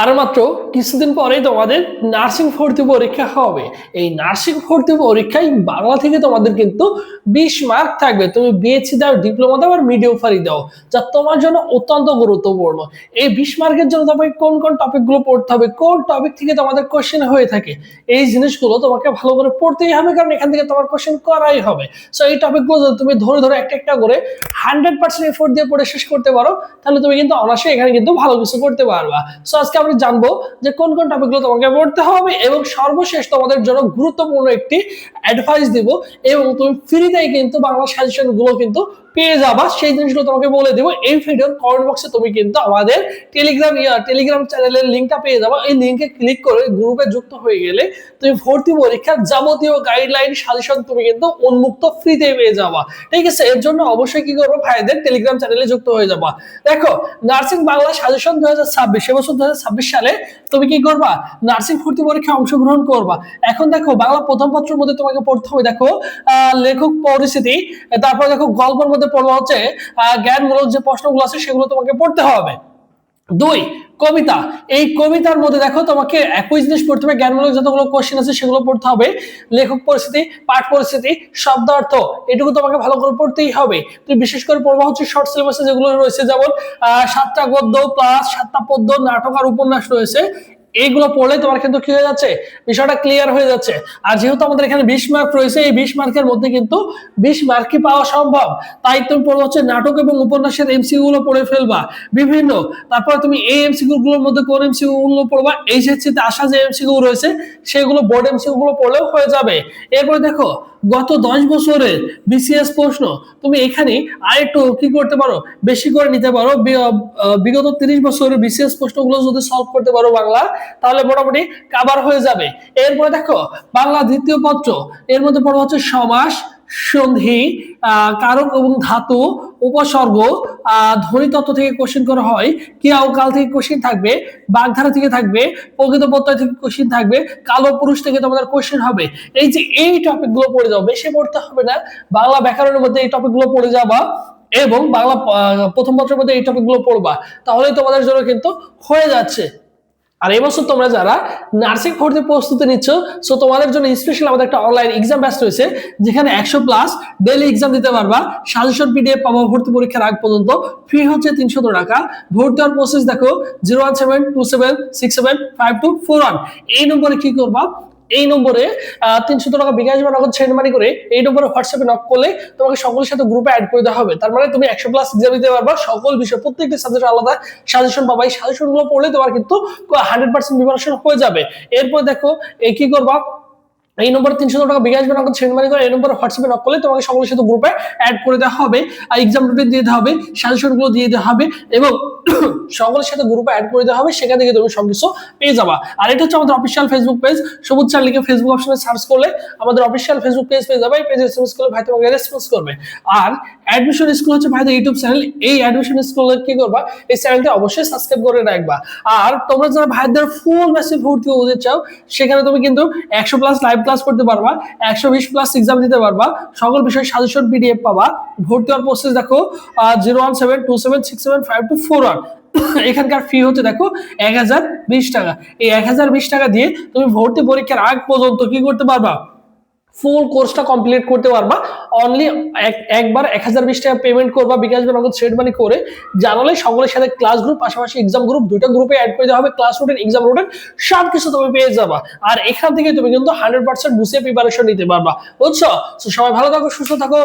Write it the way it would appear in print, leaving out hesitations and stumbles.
আর মাত্র কিছুদিন পরেই তোমাদের নার্সিং ভর্তি পরীক্ষা হবে। এই নার্সিং ভর্তি পরীক্ষায় বাংলা থেকে তোমাদের কিন্তু 20 মার্ক থাকবে। তুমি বিএসসি দাও, ডিপ্লোমা দাও আর মিডিওফারি দাও, যা তোমার জন্য অত্যন্ত গুরুত্বপূর্ণ। এই 20 মার্কের জন্য তোমাকে কোন কোন টপিকগুলো পড়তে হবে, কোন টপিক থেকে তোমাদের কোশ্চেন হয়ে থাকে, এই জিনিসগুলো তোমাকে ভালো করে পড়তেই হবে, কারণ এখান থেকে তোমার কোশ্চেন করাই হবে। সো এই টপিকগুলো যদি তুমি ধরে ধরে একটা একটা করে 100% এফোর্ট দিয়ে পড়ে শেষ করতে পারো, তাহলে তুমি কিন্তু অনায়াসে এখানে কিন্তু ভালো কিছু করতে পারবা। সো আজকে আমরা জানবো যে কোন কোন টপিকগুলো তোমাকে পড়তে হবে, এবং সর্বশেষ তোমাদের জন্য গুরুত্বপূর্ণ একটি অ্যাডভাইস দিব, এবং তুমি ফ্রিতেই কিন্তু বাংলা সাজেশন গুলো কিন্তু পেয়ে যাবা। সেই জিনিসগুলো তোমাকে বলে দেবো। এই ভিডিওর কমেন্ট বক্সে তুমি কিন্তু আমাদের টেলিগ্রাম চ্যানেলের লিঙ্কটা পেয়ে যাবা। এই লিঙ্কে ক্লিক করে গ্রুপে যুক্ত হয়ে গেলে তুমি ভর্তি পরীক্ষার যাবতীয় গাইডলাইন সাজেশন তুমি কিন্তু উন্মুক্ত ফ্রিতে পেয়ে যাবা। ঠিক আছে, এর জন্য অবশ্যই কি করবো, ভাইদের টেলিগ্রাম চ্যানেলে যুক্ত হয়ে যাবা। দেখো, নার্সিং বাংলা সাজেশন 2026 এবছর 2026 সালে তুমি কি করবা, নার্সিং ভর্তি পরীক্ষায় অংশগ্রহণ করবা। এখন দেখো, বাংলা প্রথম পত্রের মধ্যে তোমাকে পড়তে হবে, দেখো লেখক পরিস্থিতি, তারপর দেখো গল্পের মধ্যে পড়বা হচ্ছে জ্ঞানমূলক যে প্রশ্নগুলো আছে সেগুলো তোমাকে পড়তে হবে। 2, কবিতা। এই কবিতার মধ্যে দেখো তোমাকে একই জিনিস পড়তে হবে, জ্ঞানমূলক যতগুলো কোশ্চেন আছে সেগুলো পড়তে হবে। লেখক পরিস্থিতি, পাঠ পরিস্থিতি, শব্দার্থ, এটুকু তোমাকে ভালো করে পড়তেই হবে। তুমি বিশেষ করে পড়বা হচ্ছে শর্ট সিলেবাসে যেগুলো রয়েছে, যেমন 7টা গদ্য প্লাস 7টা পদ্য, নাটক আর উপন্যাস রয়েছে। এইগুলো পড়লে তোমার কিন্তু কি হয়ে যাচ্ছে, বিষয়টা ক্লিয়ার হয়ে যাচ্ছে। আর যেহেতু আমাদের এখানে 20 মার্ক রয়েছে, এই 20 মার্কের মধ্যে কিন্তু 20 মার্কই পাওয়া সম্ভব। তাই তুমি পড়বে হচ্ছে নাটক এবং উপন্যাসের এমসিকিউ গুলো পড়ে ফেলবা বিভিন্ন। তারপর তুমি এই এমসিকিউ গুলোর মধ্যে কোন এমসিকিউ গুলো পড়বা, এইচএসসি তে আসা যে এমসিকিউ রয়েছে সেগুলো বোর্ড এমসিকিউ গুলো পড়লেও হয়ে যাবে। এরপর দেখো, গত 10 বছরের বিসিএস প্রশ্ন তুমি এখানে আরেকটু কি করতে পারো, বেশি করে নিতে পারো। বিগত 30 বছরের বিসিএস প্রশ্নগুলো যদি সলভ করতে পারো বাংলা, তাহলে মোটামুটি কভার হয়ে যাবে। এরপরে দেখো, বাংলা দ্বিতীয় পত্র, এর মধ্যে পড়া হচ্ছে সমাস, সন্ধি, কারক এবং ধাতু, উপসর্গ, ধ্বনিতত্ত্ব থেকে কোশ্চেন করা হয়, ক্রিয়া ও কাল থেকে কোশ্চেন থাকবে, বাগধারা থেকে থাকবে, প্রকৃত প্রত্যয় থেকে কোশ্চেন থাকবে, কালো পুরুষ থেকে তোমাদের কোশ্চেন হবে। এই যে এই টপিকগুলো পড়ে যাও, বেশি পড়তে হবে না। বাংলা ব্যাকরণের মধ্যে এই টপিকগুলো পড়ে যাবা, এবং বাংলা প্রথম পত্রের মধ্যে এই টপিকগুলো পড়বা, তাহলেই তোমাদের জন্য কিন্তু হয়ে যাচ্ছে। আর এবছর তোমরা যারা নার্সিং ভর্তি প্রস্তুতি নিচ্ছ, সো তোমাদের জন্য স্পেশাল আমাদের একটা অনলাইন এক্সাম ব্যাচ রয়েছে, যেখানে 100+ ডেইলি এক্সাম দিতে পারবা। সাজেশন পিডিএফ পাবো ভর্তি পরীক্ষার আগ পর্যন্ত। ফি হচ্ছে 300 টাকা। ভর্তি হওয়ার প্রসেস দেখো, 01727675241। এই নম্বরে কি করবা, এই নম্বরে 300 টাকা বিকাশ বা নগদ সেন্ড মানি করে এই নম্বরে হোয়াটসঅ্যাপে নক করলে তোমাকে সকলের সাথে গ্রুপে অ্যাড করে দেওয়া হবে। তার মানে তুমি 100+ এক্সাম দিতে পারবা, সকল বিষয় প্রত্যেকটি সাবজেক্ট আলাদা সাজেশন পাবা। এই সাজেশন গুলো পড়লে তোমার কিন্তু 100% প্রিপারেশন হয়ে যাবে। এরপর দেখো, কি করবা, এই নম্বরে 300 টাকা বিকাশ বা নগদ সেন্ড মানি করে এই নম্বরে হোয়াটসঅ্যাপে নক করলে তোমাকে সকলের সাথে গ্রুপে অ্যাড করে দেওয়া হবে। আর এক্সাম রুটিন দিয়ে দেওয়া হবে, সাজেশন গুলো দিয়ে দেওয়া হবে, এবং সকলের সাথে গ্রুপে অ্যাড করে দেওয়া হবে। সেখান থেকে তুমি সবকিছু পেয়ে যাবা। আর এটা হচ্ছে আমাদের অফিসিয়াল ফেসবুক পেজ। সবুজ চার লিখে ফেসবুক অপশনে সার্চ করলে আমাদের অফিসিয়াল ফেসবুক পেজ পেয়ে যাবে। এই পেজে এসএমএস করলে ভাই তোমাকে রেসপন্স করবে। আর অ্যাডমিশন স্কুল হচ্ছে ভাইদের ইউটিউব চ্যানেল। এই অ্যাডমিশন স্কুলে কি করবা, এই চ্যানেলটা অবশ্যই সাবস্ক্রাইব করে রাখবা। আর তোমরা যারা ভাইদের ফুল মেসি ভর্তি হতে চাও, সেখানে তুমি কিন্তু 100+ লাইভ ক্লাস করতে পারবা, 120+ এক্সাম দিতে পারবা, সকল বিষয় সাজেশন পিডিএফ পাবা। ভর্তি হওয়ার প্রসেস দেখো, 01727675241। এখানকার ফি হচ্ছে দেখো 1020 টাকা। এই 1020 টাকা দিয়ে তুমি ভর্তি পরীক্ষার আগ পর্যন্ত কি করতে পারবা, ফুল কোর্সটা কমপ্লিট করতে পারবা। অনলি একবার 1020 টাকা পেমেন্ট করবা বিকাশ বা নগদ সেন্ড মানি করে। জানালে সকলের সাথে ক্লাস গ্রুপ, পাশাপাশি এক্সাম গ্রুপ, দুইটা গ্রুপে অ্যাড করে দেওয়া হবে। ক্লাস রুটিন, এক্সাম রুটিন সবকিছু তুমি পেয়ে যাবা। আর এখান থেকে তুমি কিন্তু 100% বুঝে প্রিপারেশন নিতে পারবা। বুঝছো? সবাই ভালো থাকো, সুস্থ থাকো।